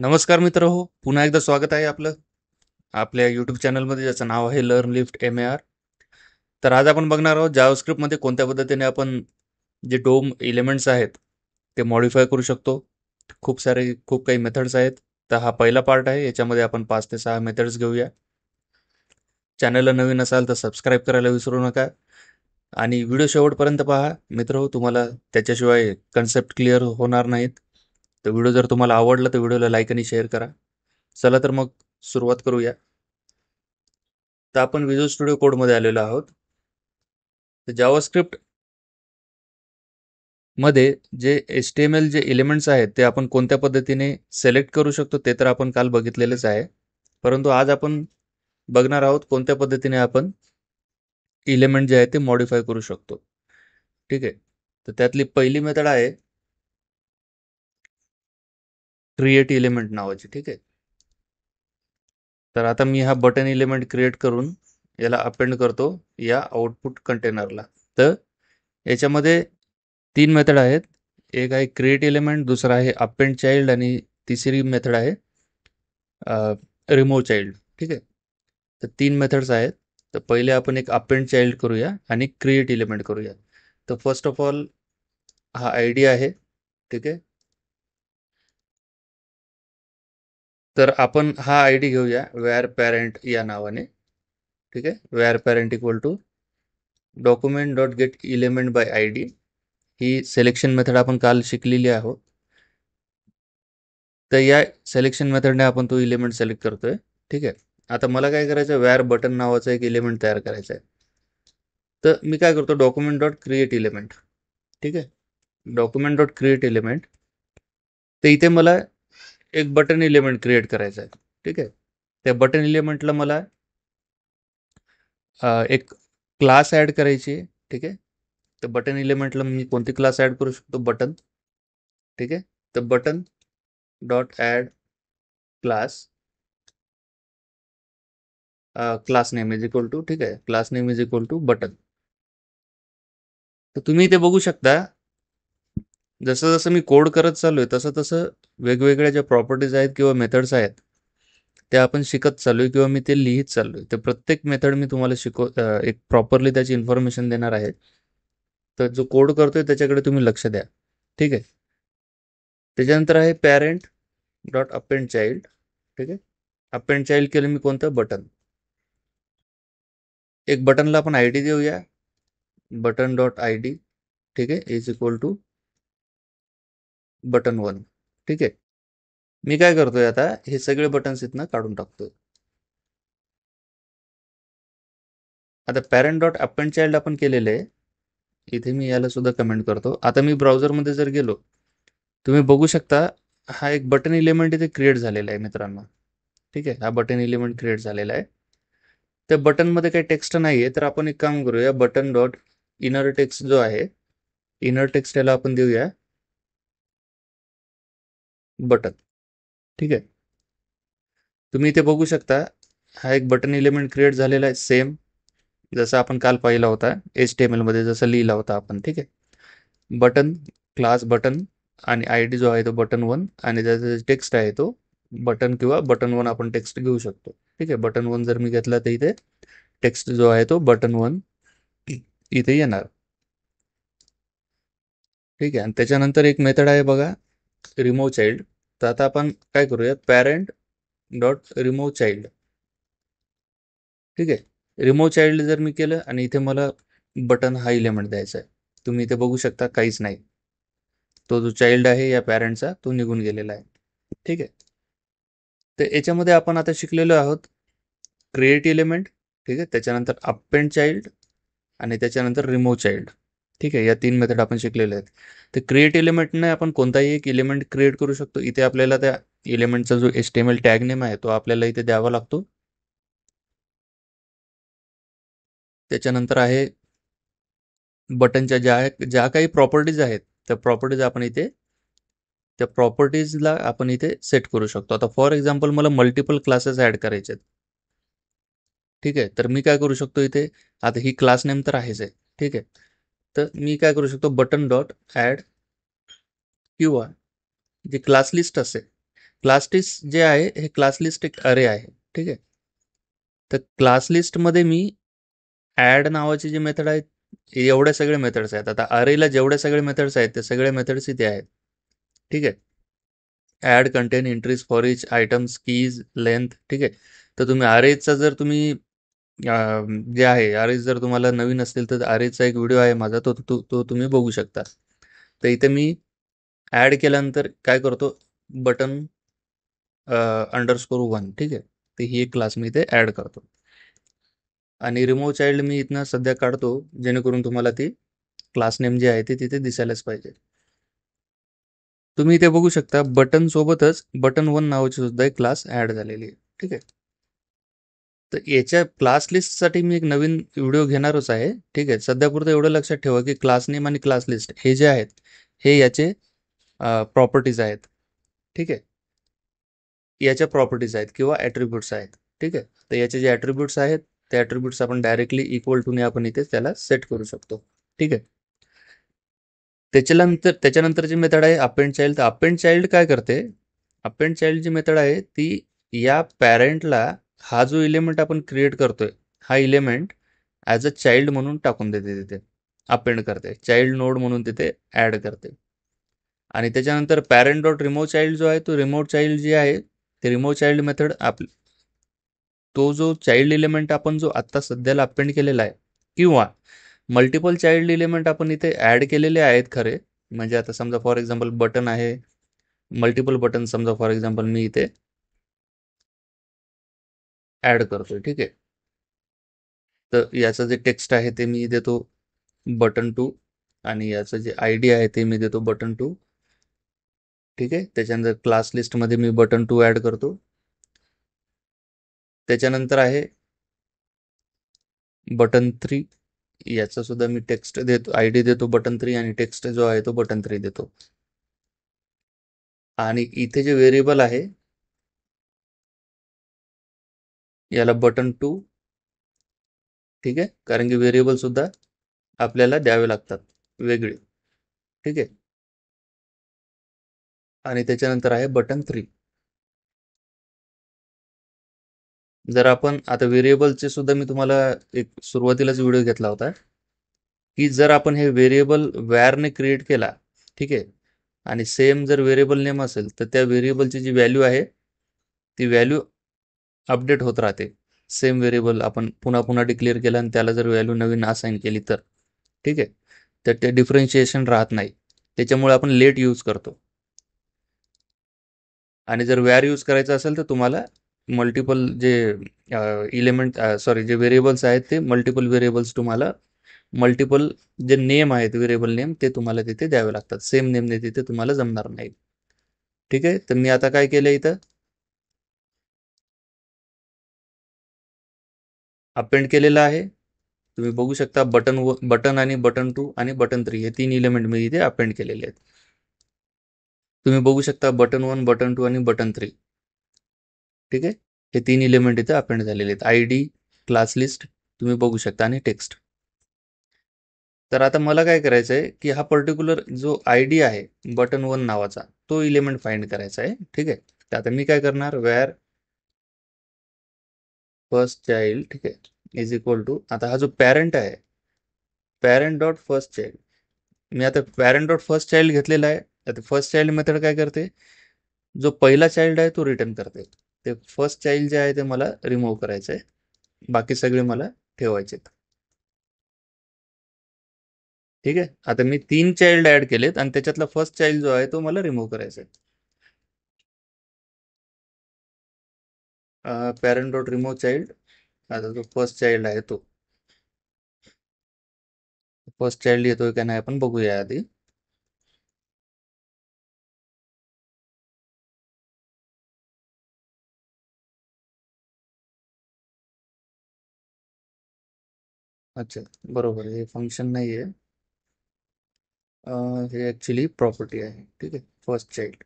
नमस्कार मित्र हो, पुन्हा एकदा स्वागत आहे आपलं आपल्या यूट्यूब चॅनलमध्ये ज्याचं नाव आहे लर्न लिफ्ट MAR. तर आज आपण बघणार आहोत जावास्क्रिप्टमध्ये कोणत्या पद्धतीने आपण जे डोम एलिमेंट्स आहेत ते मॉडिफाय करू शकतो. खूप काही मेथड्स आहेत. तर हा पहिला पार्ट आहे. याच्यामध्ये आपण 5 ते 6 मेथड्स घेऊया. चॅनलला नवीन असाल तर सबस्क्राईब करायला विसरू नका आणि व्हिडिओ शेवटपर्यंत पहा मित्र हो, तुम्हाला त्याच्याशिवाय कन्सेप्ट क्लिअर होणार नाहीत. तर व्हिडिओ जर तुम्हाला आवडला तर व्हिडिओला लाईक आणि शेअर करा. चला तर मग सुरुवात करूया. तर आपण विज्युअल स्टुडिओ कोडमध्ये आलेलो आहोत. तर जावास्क्रिप्ट मध्ये जे HTML जे एलिमेंट्स आहेत ते आपण कोणत्या पद्धतीने सिलेक्ट करू शकतो ते तर आपण काल बघितलेलेच आहे. परंतु आज आपण बघणार आहोत कोणत्या पद्धतीने आपण एलिमेंट जे आहे ते मॉडिफाय करू शकतो. ठीक आहे. तर त्यातली पहिली मेथड आहे क्रिएट एलिमेंट नावाची. ठीक आहे. तर आता मी हा बटन एलिमेंट क्रिएट करून याला अपेंड करतो या आउटपुट कंटेनरला. तर याच्यामध्ये 3 मेथड आहेत. एक आहे क्रिएट एलिमेंट, दुसरा आहे अपेंड चाइल्ड आणि तिसरी मेथड आहे रिमूव्ह चाइल्ड. ठीक आहे. तर 3 मेथड्स आहेत. तर पहिले आपण एक अपेंड चाइल्ड करूया आणि क्रिएट एलिमेंट करूया. तर फर्स्ट ऑफ ऑल हा आयडी आहे. ठीक आहे. तर आपण हा आयडी घेऊया वेअर पॅरेंट या नावाने. ठीक आहे. Var parent equal to document dot get element by ID. ही सिलेक्शन मेथड आपण काल शिकलेली आहोत. तर या सिलेक्शन मेथडने आपण तो एलिमेंट सिलेक्ट करतोय. ठीक आहे. आता मला काय करायचं, वेअर बटन नावाचा एक एलिमेंट तयार करायचा आहे. तर मी काय करतो, डॉक्युमेंट डॉट क्रिएट एलिमेंट. ठीक आहे. Document dot create element. तर इथे मला एक बटन एलिमेंट क्रिएट करायचा आहे. ठीक आहे. त्या बटन एलिमेंटला मला एक क्लास ॲड करायची आहे. ठीक आहे. तर बटन एलिमेंटला मी कोणती क्लास ॲड करू शकतो, बटन. ठीक आहे. तर button dot add class, class name is equal to, ठीक आहे, class name is equal to button. तर तुम्ही इथे बघू शकता, जसं जसं मी कोड करत चाललोय तसं तसं वेगवेगळ्या ज्या प्रॉपर्टीज आहेत किंवा मेथड्स आहेत त्या आपण शिकत चाललोय किंवा मी ते लिहित चाललोय. तर प्रत्येक मेथड मी तुम्हाला एक प्रॉपरली त्याची इन्फॉर्मेशन देणार आहे. तर जो कोड करतोय त्याच्याकडे तुम्ही लक्ष द्या. ठीक आहे. त्याच्यानंतर आहे पॅरेंट डॉट अपेंड चाइल्ड. ठीक आहे. अपेंड चाइल्ड केलं मी कोणतं, बटन. एक बटनला आपण आयडी देऊया, बटन डॉट आयडी. ठीक आहे. Is equal to button 1. ठीक आहे. मी काय करतोय, आता हे सगळे बटन्स इथनं काढून टाकतोय. आता पॅरेंट डॉट अपेंड चाइल्ड आपण केलेले आहे. इथे मी याला सुद्धा कमेंट करतो. आता मी ब्राउझरमध्ये जर गेलो, तुम्ही बघू शकता हा एक बटन एलिमेंट इथे क्रिएट झालेला आहे मित्रांनो. ठीक आहे. हा बटन एलिमेंट क्रिएट झालेला आहे. त्या बटनमध्ये काही टेक्स्ट नाही आहे, तर आपण एक काम करूया, बटन डॉट इनर टेक्स्ट जो आहे, इनर टेक्स्ट याला आपण देऊया बटन. ठीक आहे. तुम्ही इथे बघू शकता हा एक बटन एलिमेंट क्रिएट झालेला आहे, सेम जसं आपण काल पाहिला होता HTML मध्ये जसं लिहिला होता आपण. ठीक आहे. बटन, क्लास बटन आणि आयडी जो आहे तो बटन 1 आणि त्याचा टेक्स्ट आहे तो बटन किंवा बटन 1 आपण टेक्स्ट घेऊ शकतो. ठीक आहे. बटन 1 जर मी घेतला तर इथे टेक्स्ट जो आहे तो बटन 1 इथे येणार. ठीक आहे. आणि त्याच्यानंतर एक मेथड आहे बघा, रिमूव्ह चाइल्ड. तर आता आपण काय करूया, पॅरेंट डॉट रिमूव्ह चाइल्ड. ठीक आहे. रिमूव्ह चाइल्ड जर मी केलं आणि इथे मला बटन हा एलिमेंट द्यायचा आहे, तुम्ही इथे बघू शकता काहीच नाही. तो जो चाइल्ड आहे या पॅरेंटचा तो निघून गेलेला आहे. ठीक आहे. तर याच्यामध्ये आपण आता शिकलेलो आहोत क्रिएट एलिमेंट. ठीक आहे. त्याच्यानंतर अपेंड चाइल्ड आणि त्याच्यानंतर रिमूव्ह चाइल्ड. ठीक आहे. या 3 मेथड आपण शिकलेले आहेत. तर क्रिएट एलिमेंटने आपण कोणताही एक एलिमेंट क्रिएट करू शकतो. इथे आपल्याला त्या एलिमेंटचा जो HTML टॅग नेम आहे तो आपल्याला इथे द्यावा लागतो. त्याच्यानंतर आहे बटनच्या ज्या ज्या काही प्रॉपर्टीज आहेत त्या प्रॉपर्टीज आपण इथे त्या प्रॉपर्टीजला आपण इथे सेट करू शकतो. आता फॉर एक्झाम्पल मला मल्टिपल क्लासेस ॲड करायचे आहेत. ठीक आहे. तर मी काय करू शकतो इथे, आता ही क्लास नेम तर आहेच आहे. ठीक आहे. तर मी काय करू शकतो, बटन डॉट ॲड किंवा जी क्लास लिस्ट असेल क्लास लिस्ट जे आहे हे क्लास लिस्ट एक अरे आहे. ठीक आहे. तर क्लास लिस्टमध्ये मी ॲड नावाची जी मेथड आहे एवढ्या सगळे मेथड्स आहेत. आता अरेला जेवढ्या सगळे मेथड्स आहेत ते सगळे मेथड्स इथे आहेत. ठीक आहे. Add content entries for each items keys length. ठीक आहे. तर तुम्ही अरेजचा जर तुम्ही जे आहे अरेज जर तुम्हाला नवीन असतील तर अरेजचा एक व्हिडिओ आहे माझा, तो तुम्ही बघू शकता. तर इथे मी ॲड केल्यानंतर काय करतो, बटन _1. ठीक आहे. तर ही एक क्लास मी इथे ॲड करतो आणि रिमूव्ह चाइल्ड मी इथनं सध्या काढतो, जेणेकरून तुम्हाला ती क्लास नेम जे आहे ते तिथे दिसायलाच पाहिजे. तुम्ही इथे बघू शकता बटन सोबतच बटन 1 नावाची सुद्धा एक क्लास ॲड झालेली आहे. ठीक आहे. तर याच्या क्लास लिस्टसाठी मी एक नवीन व्हिडिओ घेणारच आहे. ठीक आहे. सध्यापुरतं एवढं लक्षात ठेवा की क्लास नेम आणि क्लास लिस्ट हे जे आहेत हे याचे प्रॉपर्टीज आहेत. ठीक आहे. याच्या प्रॉपर्टीज आहेत किंवा ॲट्रिब्यूट्स आहेत. ठीक आहे. तर याचे जे ॲट्रिब्यूट्स आहेत ते ॲट्रिब्यूट्स आपण डायरेक्टली इक्वल टूने आपण इथे त्याला सेट करू शकतो. ठीक आहे. त्याच्यानंतर जी मेथड आहे अपेंड चाइल्ड. तर अपेंड चाइल्ड काय करते, अपेंड चाइल्ड जी मेथड आहे ती या पॅरेंटला हा जो इलेमेंट आपण क्रिएट करतोय हा इलेमेंट ॲज अ चाइल्ड म्हणून टाकून देते, तिथे अपेंड करते, चाइल्ड नोड म्हणून तिथे ॲड करते. आणि त्याच्यानंतर पॅरेंट डॉट रिमूव्ह चाइल्ड जो आहे तो रिमूव्ह चाइल्ड जे आहे ते रिमूव्ह चाइल्ड मेथड तो जो चाइल्ड इलेमेंट आपण जो आत्ता सध्याला अपेंड केलेला आहे किंवा मल्टिपल चाइल्ड इलेमेंट आपण इथे ॲड केलेले आहेत खरे, म्हणजे आता समजा फॉर एक्झाम्पल बटन आहे, मल्टिपल बटन समजा फॉर एक्झाम्पल मी इथे ॲड करतोय. ठीक आहे. तर याचं जे टेक्स्ट आहे ते मी देतो बटन 2 आणि याचं जे आय डी आहे ते मी देतो बटन 2. ठीक आहे. त्याच्यानंतर क्लास लिस्टमध्ये मी बटन 2 ॲड करतो. त्याच्यानंतर आहे बटन 3. याचा सुद्धा मी टेक्स्ट देतो, आय डी देतो बटन 3 आणि टेक्स्ट जो आहे तो बटन 3 देतो. आणि इथे जे व्हेरिएबल आहे याला बटन 2. ठीक आहे. कारण की व्हेरिएबल सुद्धा आपल्याला द्यावे लागतात वेगळे. ठीक आहे. आणि त्याच्यानंतर आहे बटन 3. जर आपण आता व्हेरिएबलचे सुद्धा मी तुम्हाला एक सुरुवातीलाच व्हिडिओ घेतला होता की जर आपण हे व्हेरिएबल वॅरने क्रिएट केला, ठीक आहे, आणि सेम जर व्हेरिएबल नेम असेल तर त्या व्हेरिएबलची जी व्हॅल्यू आहे ती व्हॅल्यू अपडेट होत राहते. सेम व्हेरिएबल आपण पुन्हा पुन्हा डिक्लेअर केलं आणि त्याला जर व्हॅल्यू नवीन असाइन केली तर. ठीक आहे. तर ते डिफरन्शिएशन राहत नाही. त्याच्यामुळे आपण लेट यूज करतो. आणि जर वॅर यूज करायचं असेल तर तुम्हाला मल्टिपल जे सॉरी जे व्हेरिएबल्स आहेत ते मल्टिपल व्हेरिएबल्स तुम्हाला मल्टिपल जे नेम आहेत व्हेरिएबल नेम ते तुम्हाला तिथे द्यावे लागतात. सेम नेमने तिथे तुम्हाला जमणार नाही. ठीक आहे. तर मी आता काय केलं इथं अपेंड केलेलं आहे. तुम्ही बघू शकता बटन आणि बटन 2 आणि बटन 3 हे 3 इलेमेंट मी इथे अपेंड केलेले आहेत. तुम्ही बघू शकता बटन 1, बटन 2 आणि बटन 3. ठीक आहे. हे 3 इलेमेंट इथे अपेंड झालेले आहेत. आय डी, क्लास लिस्ट तुम्ही बघू शकता आणि टेक्स्ट. तर आता मला काय करायचं आहे की हा पर्टिक्युलर जो आय डी आहे बटन 1 नावाचा तो इलेमेंट फाइंड करायचा आहे. ठीक आहे. तर आता मी काय करणार वॅर फर्स्ट चाइल्ड, ठीक आहे, इज इक्वल टू आता हा जो पॅरेंट आहे पॅरेंट डॉट फर्स्ट चाइल्ड. मी आता पॅरेंट डॉट फर्स्ट चाइल्ड घेतलेला आहे. आता फर्स्ट चाइल्ड मेथड काय करते, जो पहिला चाइल्ड आहे तो रिटर्न करते. ते फर्स्ट चाइल्ड जे आहे ते मला रिमूव्ह करायचं आहे, बाकी सगळे मला ठेवायचे. ठीक आहे. आता मी 3 चाइल्ड ऍड केलेत आणि त्याच्यातला फर्स्ट चाइल्ड जो आहे तो मला रिमूव्ह करायचा आहे. Parent dot remove child. आता जो फर्स्ट चाइल्ड आहे तो फर्स्ट चाइल्ड येतोय का नाही आपण बघूया आधी. अच्छा, बरोबर, हे फंक्शन नाही आहे, हे ॲक्च्युली प्रॉपर्टी आहे. ठीक आहे. First child.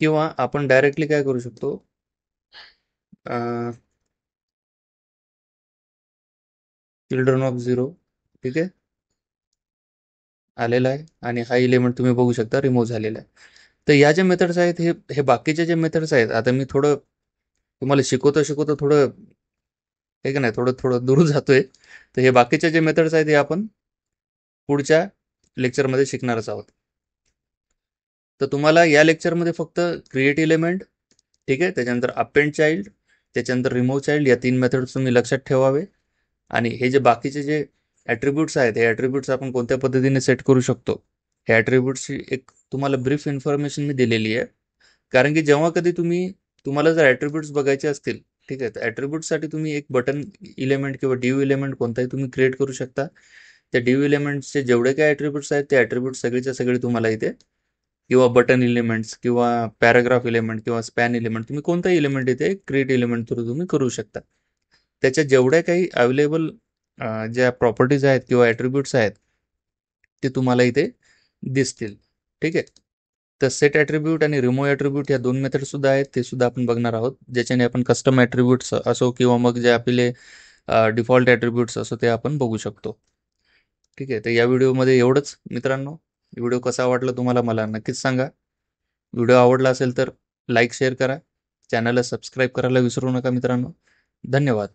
किंवा आपण डायरेक्टली काय करू शकतो, चिल्ड्रन ऑफ 0. ठीक आहे. आलेला आहे आणि हा इलिमेंट तुम्ही बघू शकता रिमूव्ह झालेला आहे. तर या ज्या मेथड्स आहेत हे हे बाकीचे जे मेथड्स आहेत, आता मी थोडं तुम्हाला शिकवता शिकवता थोडं हे का नाही थोडं थोडं दूर जातोय. तर हे बाकीचे जे मेथड्स आहेत हे आपण पुढच्या लेक्चरमध्ये शिकणारच आहोत. तर तुम्हाला या लेक्चरमध्ये फक्त क्रिएट एलिमेंट, ठीक आहे, त्याच्यानंतर अपेंड चाइल्ड, त्याच्यानंतर रिमूव्ह चाइल्ड, या 3 मेथड्स तुम्ही लक्षात ठेवावे. आणि हे जे बाकीचे जे ॲट्रिब्यूट्स आहेत, हे ॲट्रिब्यूट्स आपण कोणत्या पद्धतीने सेट करू शकतो, हे ॲट्रिब्यूट्सची एक तुम्हाला ब्रीफ इन्फॉर्मेशन मी दिलेली आहे. कारण की जेव्हा कधी तुम्हाला जर ॲट्रिब्यूट्स बघायचे असतील, ठीक आहे, तर ॲट्रिब्यूट्ससाठी तुम्ही एक बटन इलेमेंट किंवा डिव्ह इलेमेंट कोणताही तुम्ही क्रिएट करू शकता. त्या डिव्ह इलेमेंट्सचे जेवढे काही ॲट्रिब्यूट्स आहेत, ते ॲट्रिब्यूट्स सगळेच्या सगळे तुम्हाला इथे, किंवा बटन एलिमेंट्स किंवा पॅराग्राफ एलिमेंट किंवा स्पॅन एलिमेंट, तुम्ही कोणताही एलिमेंट इथे क्रिएट एलिमेंट थ्रू तुम्ही करू शकता. त्याच्या जेवढ्या काही अवेलेबल ज्या प्रॉपर्टीज आहेत किंवा ॲट्रिब्यूट्स आहेत, ते तुम्हाला इथे दिसतील. ठीक आहे. तर सेट ॲट्रिब्यूट आणि रिमूव्ह ॲट्रिब्यूट या 2 मेथड सुद्धा आहेत, ते सुद्धा आपण बघणार आहोत, ज्याच्याने आपण कस्टम ॲट्रिब्यूट्स असो किंवा मग जे आपले डिफॉल्ट ॲट्रिब्यूट्स असो ते आपण बघू शकतो. ठीक आहे. तर या व्हिडिओमध्ये एवढंच मित्रांनो. व्हिडिओ कसा वाटला तुम्हाला मला नक्कीच सांगा. व्हिडिओ आवडला असेल तर लाईक शेअर करा. चॅनलला सबस्क्राईब करायला विसरू नका मित्रांनो. धन्यवाद.